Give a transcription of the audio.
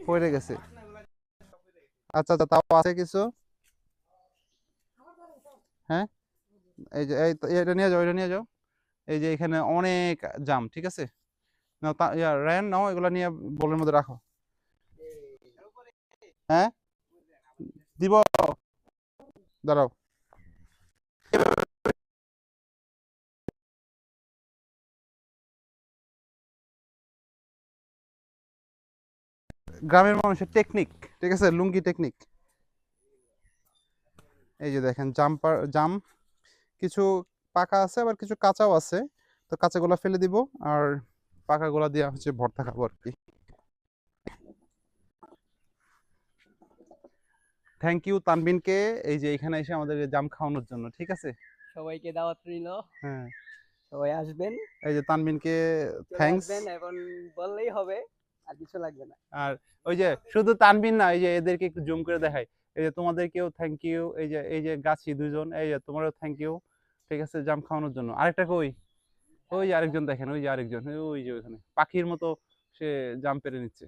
পড়ে গেছে। আচ্ছা আচ্ছা, তাও আছে কিছু। হ্যাঁ, এই যে এটা নিয়ে যাও, এটা নিয়ে যাও। এই যে এখানে অনেক জাম, ঠিক আছে। নাও রায়ান, নাও এগুলা নিয়ে বলের মধ্যে রাখো। হ্যাঁ, দিব, দাঁড়াও। গ্রামের মানুষের টেকনিক, ঠিক আছে, লুঙ্গি টেকনিক। এই যে দেখেন জাম কিছু পাকা আছে, আবার কিছু কাঁচাও আছে। তো কাঁচাগুলা ফেলে দিব, আর পাকাগুলা দিয়ে হচ্ছে ভর্তা খাবো আর কি। থ্যাংক ইউ তানবিনকে, এই যে এখানে এসে আমাদের জাম খাওয়ানোর জন্য, ঠিক আছে। সবাইকে দাওয়াত রইল, হ্যাঁ, সবাই আসবেন, এই যে তানবিনকে চলে থ্যাঙ্কস। আসবেন, এখন বললেই হবে, আর কিছু লাগবে না। আর ওই যে শুধু তানবিন না, এই যে এদেরকে একটু জুম করে দেখাই। এই যে তোমাদেরকেও থ্যাংক ইউ, এই যে গাছি দুইজন, এই যে তোমারও থ্যাংক ইউ, ঠিক আছে, জাম খাওয়ানোর জন্য। আরেকটা কই, ওই যে আরেকজন দেখেন, ওই যে আরেকজন, ওই যে ওইখানে পাখির মতো সে জাম পেরে নিচ্ছে।